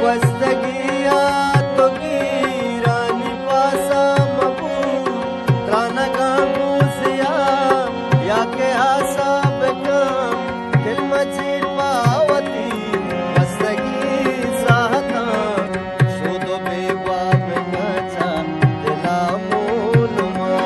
वस्तगिया तो गिरानी पासा मबू त्रानगा मुसिया या के आसा बेकम दिल मची पावती वस्तगी साहता शोधो बेवा बेनचा दिला मूलमा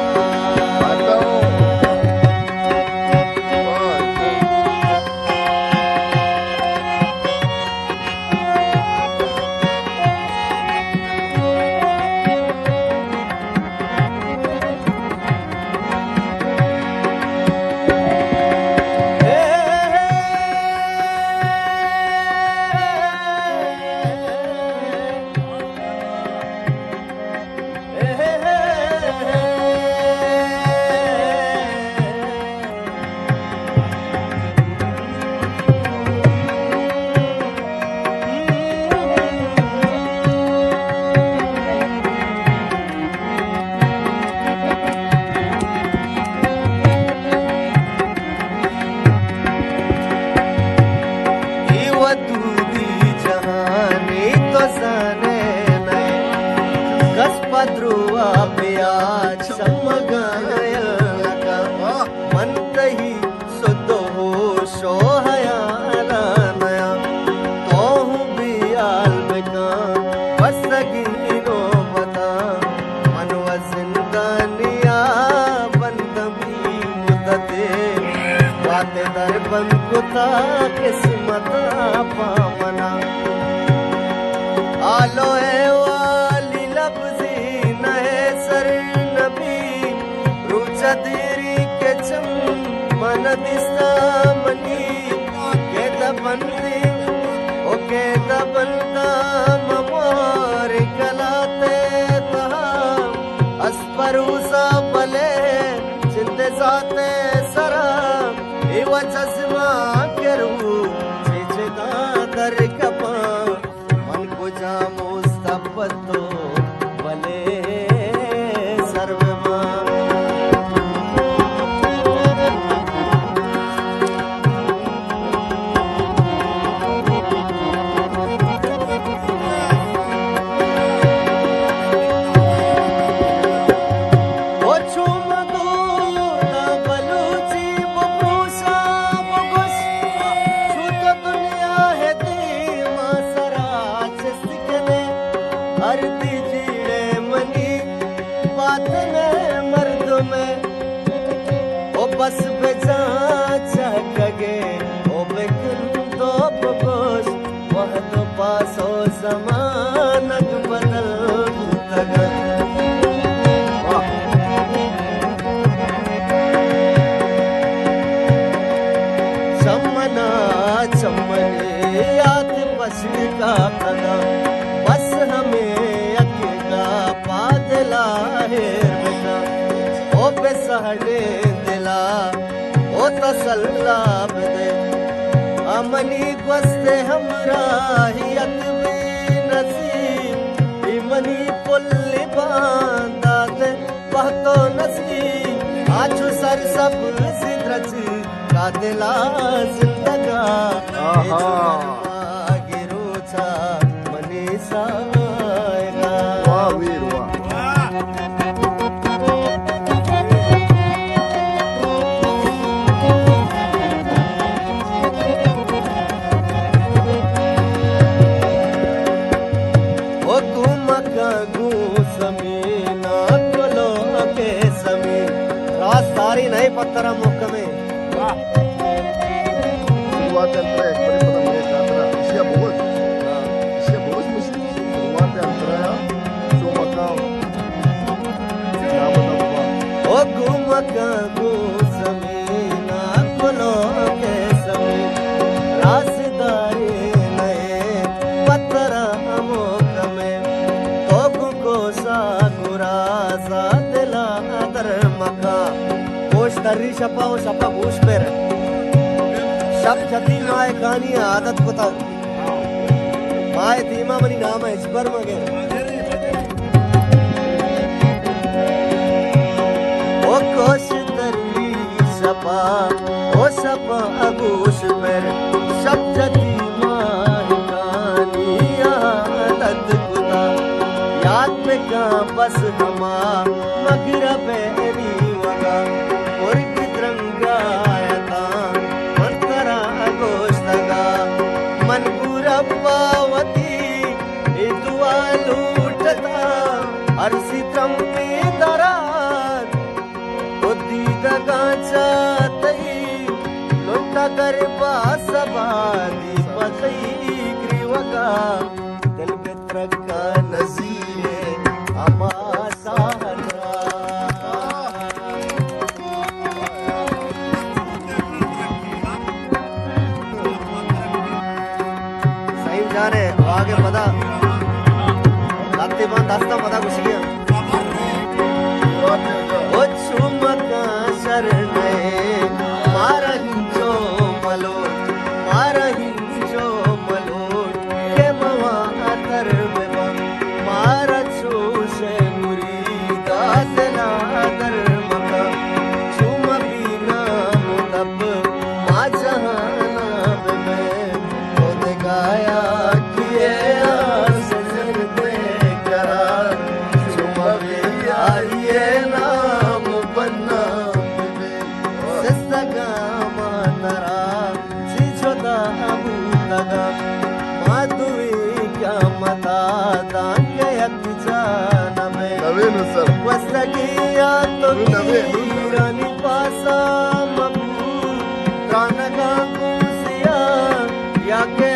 द्रुआ प्याज समगायल लगा मनतही सुदो हो शोहया नया तो हूँ बियाल बेका बसगी नो बता मनवा जिंदानिया बंदमी मुदते बातें दर बंद कुता किस्मत पामना आलो है वाली लफ्जी देरी के चम मन दिस्ता मनी के दबंदी ओ के दबंदा ममोर कलाते तहा अस्परूसा बले जिंदे जाते सरा इव चश्मा के रू चिचदा दर कपा मन को जा मुस्तबतो बले सर्वमा बस बेजा चकगे ओ बेकुन तो बगोश वह तो पासो ज़मानक बदल तगा चमना चमने याद बस का तगा बस हमें अकेला पादला है बेटा ओ बेसहडे ओ तसल्ला बदे अमनी गस्ते हमराहियत में नसीब इमनी पुल्ली बांदा दे बहतो नसीब आजू सर सब सिद्रच का दिला जिंदगा गिरोचा मनी साएगा वाह वीर वाह सारी नहीं पत्थर मुकमे शुरुआत अंतरा एक बड़ी पदम में कातरा इसिया बहुत मुश्किल शुरुआत अंतरा जो मकाम नाम दबा ओ गुमका गो समीना कोलो के समी रासदारी नए पत्थर मुकमे तो को सागुरा सा दिला दर मका तर्री शपा ओ शपा घूस पर शब जती माए कहानी आदत को था माए धीमा मनी नाम है स्पर मगे ओ कोश तर्री शपा ओ शपा अबूश पर शब जती माए कहानी बस हमा मगर बेरी वगा और किद्रंगायता मंतरा गोश्तगा मन पुरवावती दुआ लूटता अर्सी त्रंपी दरात ओदी दगाचा तई लोटा गरबा सबादी पतई ग्रीवगा दिल मित्र का नजीरे अमा साहरा सही जाने आगे पता लाते बंद हस्ता पता कुछ किया ओ चुमका शरणे मारा हिंचो मलोट के मवा अतर में मारा चूशे मुरीदा सना दर मका चुम बीना मुदब मा जहाना में तो गाया किए सजन दे करा चुम बिया ये नाम बन्ना सस्तगा मातरा सिजोदा अबूतगा माधुवी क्या मता दांगे अतिजाना में नवीन सर वस्तगिया तो कीरानी पासा मबू त्रानगा कुसिया या के